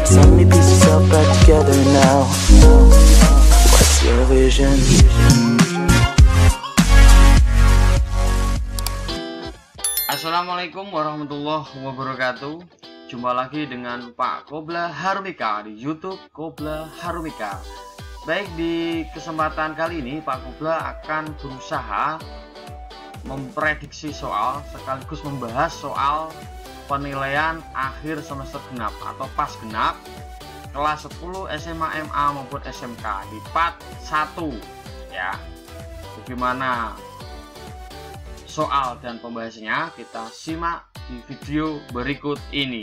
So many pieces all back together now. What's your vision? Assalamualaikum warahmatullahi wabarakatuh. Jumpa lagi dengan Pak Qobla Harumika di YouTube Qobla Harumika. Baik, di kesempatan kali ini Pak Qobla akan berusaha memprediksi soal sekaligus membahas soal penilaian akhir semester genap atau pas genap kelas 10 SMA MA maupun SMK di part 1 ya. Bagaimana soal dan pembahasannya kita simak di video berikut ini.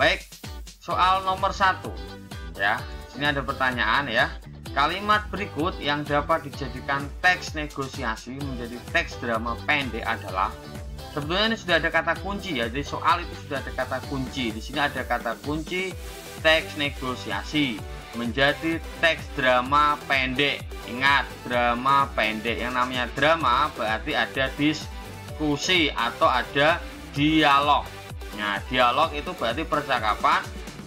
Baik, soal nomor 1 ya. Sini ada pertanyaan ya. Kalimat berikut yang dapat dijadikan teks negosiasi menjadi teks drama pendek adalah. Sebetulnya ini sudah ada kata kunci ya. Jadi soal itu sudah ada kata kunci. Di sini ada kata kunci teks negosiasi menjadi teks drama pendek. Ingat, drama pendek. Yang namanya drama berarti ada diskusi atau ada dialog. Nah, dialog itu berarti percakapan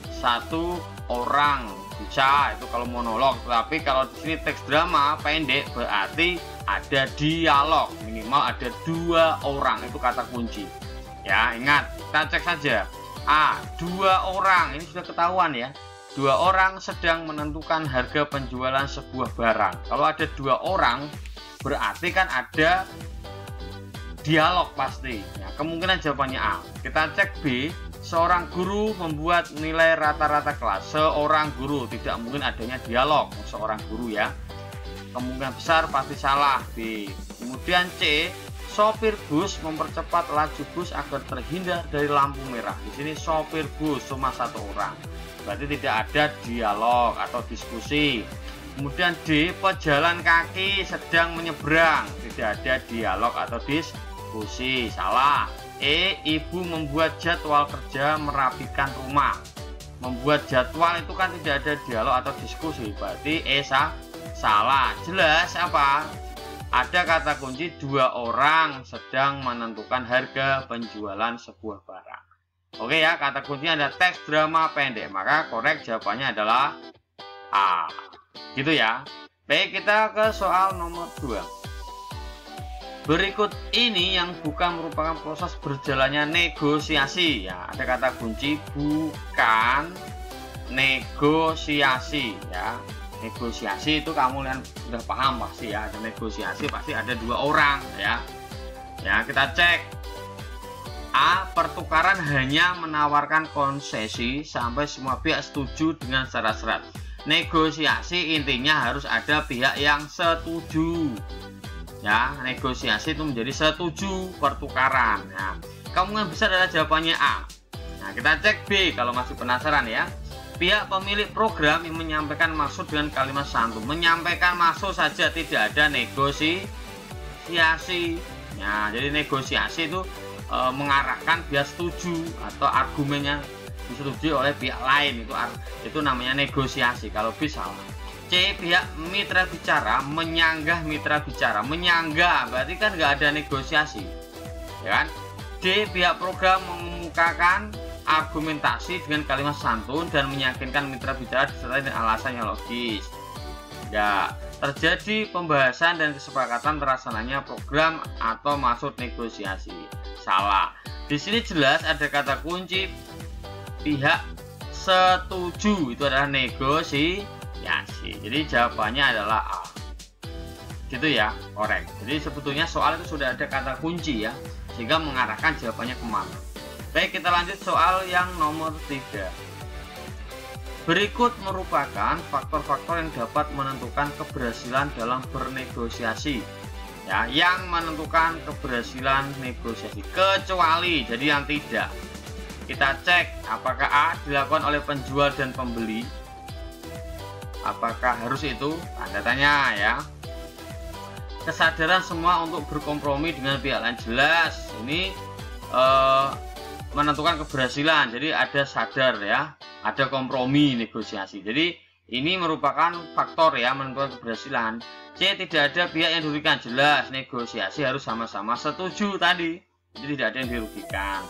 satu orang, bisa itu kalau monolog. Tapi kalau di sini teks drama pendek berarti ada dialog, minimal ada 2 orang, itu kata kunci. Ya, ingat, kita cek saja. A, 2 orang, ini sudah ketahuan ya. 2 orang sedang menentukan harga penjualan sebuah barang. Kalau ada 2 orang, berarti kan ada dialog pasti. Ya, kemungkinan jawabannya A. Kita cek B, seorang guru membuat nilai rata-rata kelas. Seorang guru, tidak mungkin adanya dialog seorang guru ya. Kemungkinan besar pasti salah B. Kemudian C, sopir bus mempercepat laju bus agar terhindar dari lampu merah. Di sini sopir bus cuma 1 orang. Berarti tidak ada dialog atau diskusi. Kemudian D, pejalan kaki sedang menyeberang. Tidak ada dialog atau diskusi. Salah. E, ibu membuat jadwal kerja merapikan rumah. Membuat jadwal itu kan tidak ada dialog atau diskusi. Berarti E salah. Jelas apa? Ada kata kunci 2 orang sedang menentukan harga penjualan sebuah barang. Oke ya, kata kuncinya ada teks drama pendek. Maka korek jawabannya adalah A. Gitu ya. Baik, kita ke soal nomor 2. Berikut ini yang bukan merupakan proses berjalannya negosiasi. Ya, ada kata kunci bukan negosiasi ya. Negosiasi itu kamu lihat sudah paham pasti ya. Ada negosiasi pasti ada 2 orang ya. Ya, kita cek. A, pertukaran hanya menawarkan konsesi sampai semua pihak setuju dengan syarat-syarat. Negosiasi intinya harus ada pihak yang setuju. Ya, negosiasi itu menjadi setuju pertukaran. Nah, kemungkinan besar adalah jawabannya A. Nah, kita cek B kalau masih penasaran ya. Pihak pemilik program yang menyampaikan maksud dengan kalimat santun. Menyampaikan maksud saja, tidak ada negosiasi. Nah, jadi negosiasi itu mengarahkan biar setuju atau argumennya disetujui oleh pihak lain, itu namanya negosiasi. Kalau B salah. C, pihak mitra bicara menyanggah mitra bicara. Menyanggah berarti kan nggak ada negosiasi ya kan. D, pihak program mengemukakan argumentasi dengan kalimat santun dan meyakinkan mitra bicara disertai dengan alasan yang logis. Ya, terjadi pembahasan dan kesepakatan terlaksananya program atau maksud negosiasi. Salah. Di sini jelas ada kata kunci pihak setuju, itu adalah negosiasi. Jadi jawabannya adalah A. Gitu ya, korek. Jadi sebetulnya soal itu sudah ada kata kunci ya, sehingga mengarahkan jawabannya kemana. Baik, kita lanjut soal yang nomor 3. Berikut merupakan faktor-faktor yang dapat menentukan keberhasilan dalam bernegosiasi. Ya, yang menentukan keberhasilan negosiasi, kecuali jadi yang tidak. Kita cek apakah A dilakukan oleh penjual dan pembeli. Apakah harus itu? Tanda tanya ya. Kesadaran semua untuk berkompromi dengan pihak lain, jelas. Ini menentukan keberhasilan. Jadi ada sadar ya, ada kompromi negosiasi. Jadi ini merupakan faktor ya menentukan keberhasilan. C, tidak ada pihak yang dirugikan, jelas negosiasi harus sama-sama setuju tadi jadi tidak ada yang dirugikan.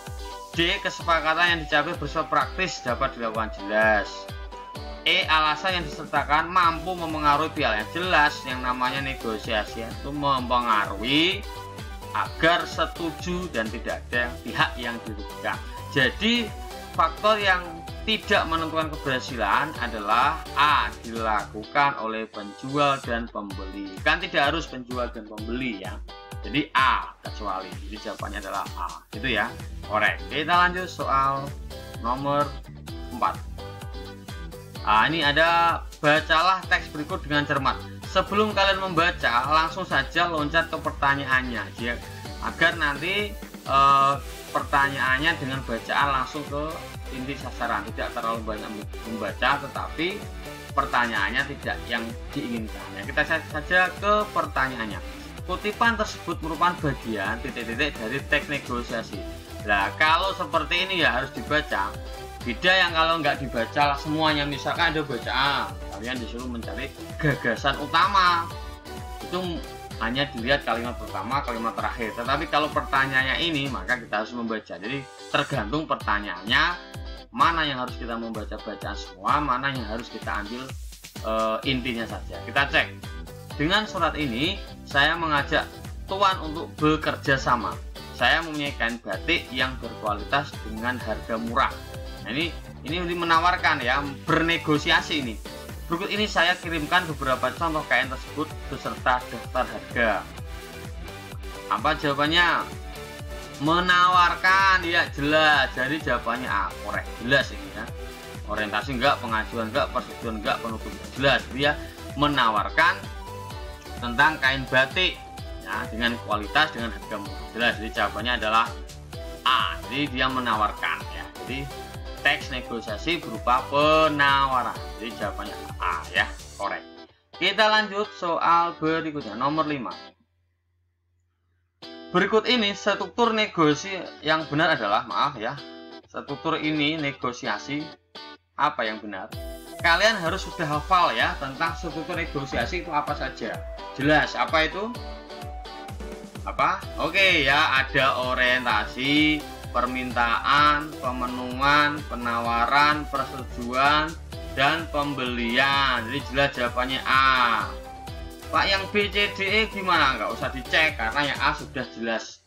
D. Kesepakatan yang dicapai bersifat praktis dapat dilakukan jelas. E. Alasan yang disertakan mampu memengaruhi pihak yang jelas. Yang namanya negosiasi itu mempengaruhi agar setuju dan tidak ada pihak yang dirugikan. Jadi faktor yang tidak menentukan keberhasilan adalah A. Dilakukan oleh penjual dan pembeli. Kan tidak harus penjual dan pembeli ya. Jadi A kecuali. Jadi jawabannya adalah A. Itu ya. Korek. Kita lanjut soal nomor 4. Ini ada bacalah teks berikut dengan cermat. Sebelum kalian membaca, langsung saja loncat ke pertanyaannya ya, agar nanti pertanyaannya dengan bacaan langsung ke inti sasaran, tidak terlalu banyak membaca tetapi pertanyaannya tidak yang diinginkan ya. Kita saja ke pertanyaannya. Kutipan tersebut merupakan bagian titik-titik dari teks negosiasi. Nah kalau seperti ini ya harus dibaca. Beda yang kalau nggak dibaca semuanya, misalkan ada bacaan kalian disuruh mencari gagasan utama, itu hanya dilihat kalimat pertama, kalimat terakhir. Tetapi kalau pertanyaannya ini maka kita harus membaca. Jadi tergantung pertanyaannya, mana yang harus kita membaca bacaan semua, mana yang harus kita ambil intinya saja. Kita cek. Dengan surat ini saya mengajak Tuan untuk bekerja sama. Saya mempunyai kain batik yang berkualitas dengan harga murah. Nah, ini menawarkan ya, bernegosiasi ini. Berikut ini saya kirimkan beberapa contoh kain tersebut beserta daftar harga. Apa jawabannya? Menawarkan ya, jelas. Jadi jawabannya A, korek, jelas ini ya. Orientasi enggak, pengajuan enggak, persetujuan enggak, penutup jelas. Dia menawarkan tentang kain batik ya, dengan kualitas dengan harga murah, jelas. Jadi jawabannya adalah A. Jadi dia menawarkan ya. Jadi teks negosiasi berupa penawaran. Jadi jawabannya A ya, korek. Kita lanjut soal berikutnya, nomor 5. Berikut ini struktur negosiasi yang benar adalah, maaf ya, struktur ini negosiasi apa yang benar. Kalian harus sudah hafal ya tentang struktur negosiasi itu apa saja. Jelas apa itu? Apa? Oke ya, ada orientasi, permintaan, pemenuhan, penawaran, persetujuan, dan pembelian. Jadi jelas jawabannya A. Pak, yang B, C, D, E gimana? Nggak usah dicek karena yang A sudah jelas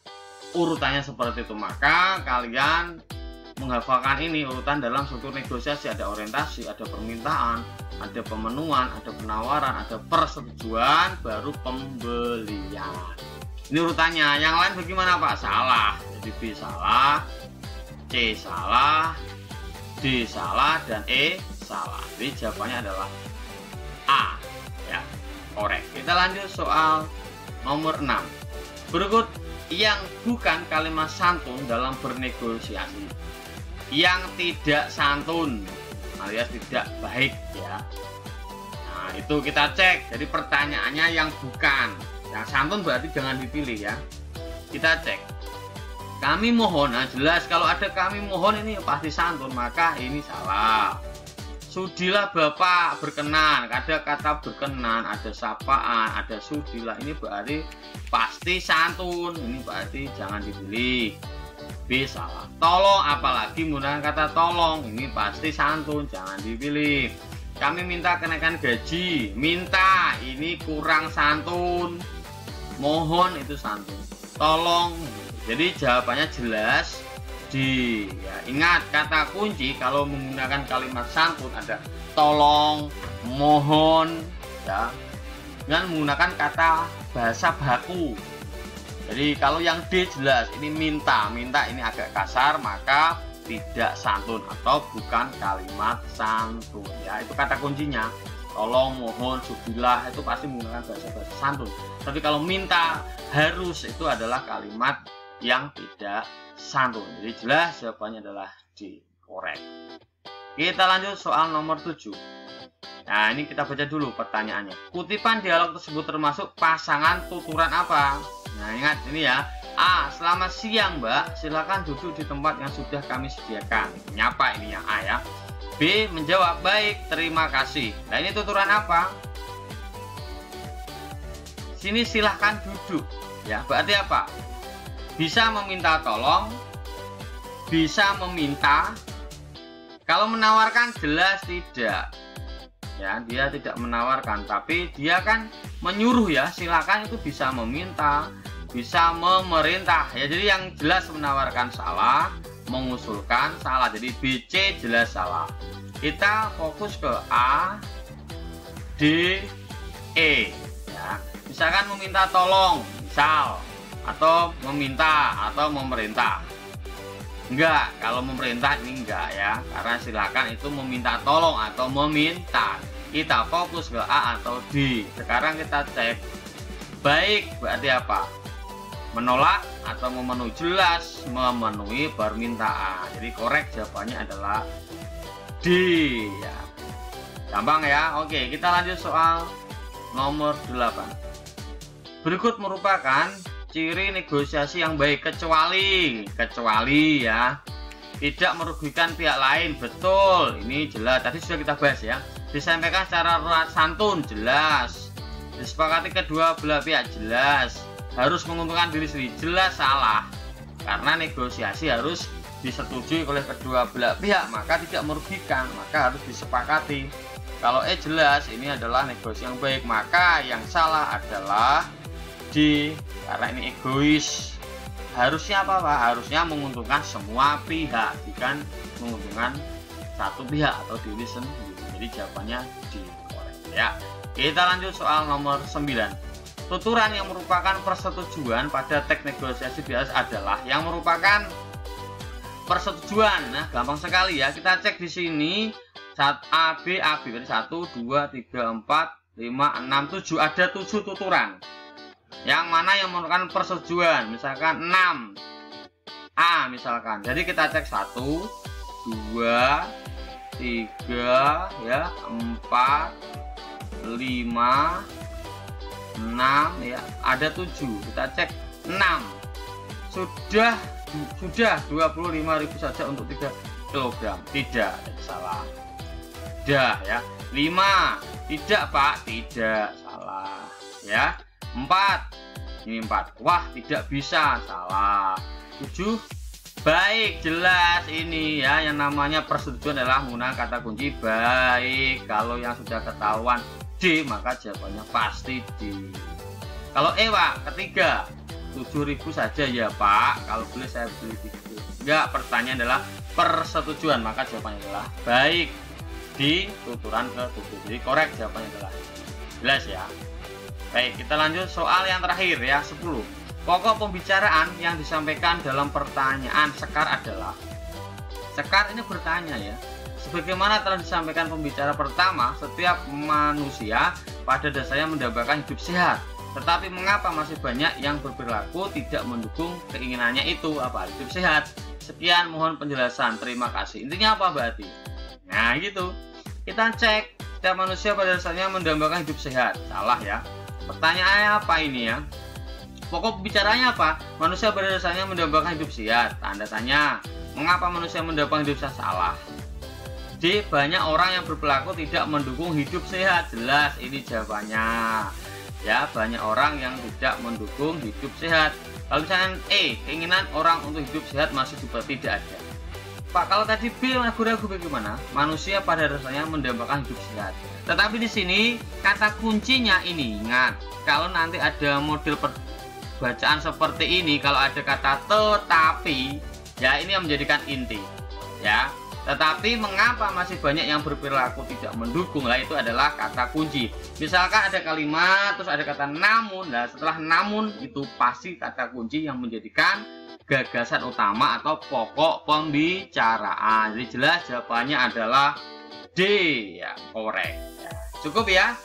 urutannya seperti itu. Maka kalian menghafalkan ini urutan dalam struktur negosiasi. Ada orientasi, ada permintaan, ada pemenuhan, ada penawaran, ada persetujuan, baru pembelian. Ini urutannya. Yang lain bagaimana Pak? Salah. Jadi B salah, C salah, D salah, dan E salah. Jadi jawabannya adalah A ya, korek. Kita lanjut soal nomor 6. Berikut yang bukan kalimat santun dalam bernegosiasi. Yang tidak santun alias tidak baik ya. Nah itu kita cek. Jadi pertanyaannya yang bukan. Yang santun berarti jangan dipilih ya. Kita cek. Kami mohon, nah jelas kalau ada kami mohon ini pasti santun, maka ini salah. Sudilah Bapak berkenan, ada kata berkenan, ada sapaan, ada sudilah, ini berarti pasti santun, ini berarti jangan dipilih. B salah. Tolong, apalagi menggunakan kata tolong, ini pasti santun, jangan dipilih. Kami minta kenaikan gaji, minta ini kurang santun. Mohon itu santun, tolong. Jadi jawabannya jelas D ya. Ingat kata kunci kalau menggunakan kalimat santun ada tolong, mohon ya, dengan menggunakan kata bahasa baku. Jadi kalau yang D jelas ini minta ini agak kasar, maka tidak santun atau bukan kalimat santun ya. Itu kata kuncinya. Tolong, mohon, sudilah itu pasti menggunakan bahasa-bahasa santun. Tapi kalau minta, harus itu adalah kalimat yang tidak santun. Jadi jelas jawabannya adalah D, korek. Kita lanjut soal nomor 7. Nah ini kita baca dulu pertanyaannya. Kutipan dialog tersebut termasuk pasangan tuturan apa? Nah ingat ini ya. A. Selamat siang Mbak, silakan duduk di tempat yang sudah kami sediakan. Nyapa ini yang A ya. B. Menjawab baik, terima kasih. Nah ini tuturan apa? Sini silahkan duduk ya, berarti apa? Bisa meminta tolong, bisa meminta. Kalau menawarkan jelas tidak. Ya, dia tidak menawarkan, tapi dia kan menyuruh ya. Silakan itu bisa meminta, bisa memerintah. Ya, jadi yang jelas menawarkan salah, mengusulkan salah. Jadi B, C jelas salah. Kita fokus ke A, D, E. Ya, misalkan meminta tolong, misal, atau meminta atau memerintah. Enggak, kalau memerintah ini enggak ya, karena silakan itu meminta tolong atau meminta. Kita fokus ke A atau D. Sekarang kita cek baik berarti apa? Menolak atau memenuhi. Jelas memenuhi permintaan. Jadi korek jawabannya adalah D ya. Gampang ya. Oke, kita lanjut soal nomor 8. Berikut merupakan ciri negosiasi yang baik kecuali ya tidak merugikan pihak lain. Betul, ini jelas, tadi sudah kita bahas ya. Disampaikan secara santun, jelas. Disepakati kedua belah pihak, jelas. Harus menguntungkan diri sendiri, jelas salah. Karena negosiasi harus disetujui oleh kedua belah pihak, maka tidak merugikan, maka harus disepakati. Kalau jelas ini adalah negosiasi yang baik, maka yang salah adalah D, karena ini egois. Harusnya apa Pak? Harusnya menguntungkan semua pihak, bukan menguntungkan satu pihak atau diri sendiri. Jadi jawabannya D, ya. Kita lanjut soal nomor 9. Tuturan yang merupakan persetujuan pada teks negosiasi biasa adalah yang merupakan persetujuan. Nah, gampang sekali ya. Kita cek di sini A, B, berarti 1, 2, 3, 4, 5, 6, 7. Ada 7 tuturan. Yang mana yang merupakan persetujuan, misalkan 6 A misalkan. Jadi kita cek 1, 2, 3 ya, 4, 5, 6 ya, ada 7. Kita cek 6. Sudah 25.000 saja untuk 3 kg. Tidak, salah. Dah ya. 5. Tidak Pak, tidak, salah. Ya. 4, ini 4. Wah, tidak bisa, salah. 7, baik, jelas ini ya, yang namanya persetujuan adalah menggunakan kata kunci baik. Kalau yang sudah ketahuan D, maka jawabannya pasti D. Kalau Pak, ketiga 7.000 saja ya Pak, kalau boleh saya beli 3. Enggak, pertanyaan adalah persetujuan, maka jawabannya adalah baik di tuturan ke-7. Jadi korek jawabannya adalah jelas ya. Baik, kita lanjut soal yang terakhir ya, 10. Pokok pembicaraan yang disampaikan dalam pertanyaan Sekar adalah. Sekar ini bertanya ya. Sebagaimana telah disampaikan pembicara pertama, setiap manusia pada dasarnya mendambakan hidup sehat. Tetapi mengapa masih banyak yang berperilaku tidak mendukung keinginannya itu? Apa? Hidup sehat. Sekian, mohon penjelasan. Terima kasih. Intinya apa berarti? Nah, gitu. Kita cek, setiap manusia pada dasarnya mendambakan hidup sehat. Salah ya. Pertanyaannya apa ini ya? Pokok bicaranya apa? Manusia pada dasarnya mendambakan hidup sehat. Tanda tanya. Mengapa manusia mendambakan hidup sehat? Salah. D, banyak orang yang berperilaku tidak mendukung hidup sehat. Jelas ini jawabannya. Ya, banyak orang yang tidak mendukung hidup sehat. Kalau misalnya E, keinginan orang untuk hidup sehat masih juga tidak ada. Pak, kalau tadi B ragu-ragu bagaimana? Manusia pada dasarnya mendambakan hidup sehat. Tetapi di sini kata kuncinya ini, ingat, kalau nanti ada model bacaan seperti ini, kalau ada kata tetapi, ya ini yang menjadikan inti, ya. Tetapi mengapa masih banyak yang berperilaku tidak mendukung? Lah itu adalah kata kunci. Misalkan ada kalimat terus ada kata namun, nah setelah namun itu pasti kata kunci yang menjadikan gagasan utama atau pokok pembicaraan. Jadi jelas jawabannya adalah D, ya, korek. Ya, cukup ya.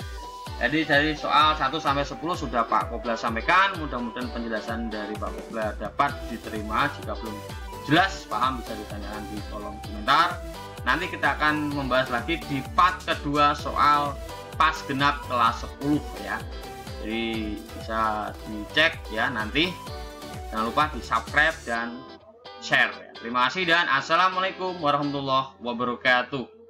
Jadi dari soal 1 sampai 10 sudah Pak Kobla sampaikan. Mudah-mudahan penjelasan dari Pak Kobla dapat diterima. Jika belum jelas, paham, bisa ditanyakan di kolom komentar. Nanti kita akan membahas lagi di part kedua soal pas genap kelas 10 ya. Jadi bisa dicek ya nanti. Jangan lupa di subscribe dan share ya. Terima kasih dan assalamualaikum warahmatullahi wabarakatuh.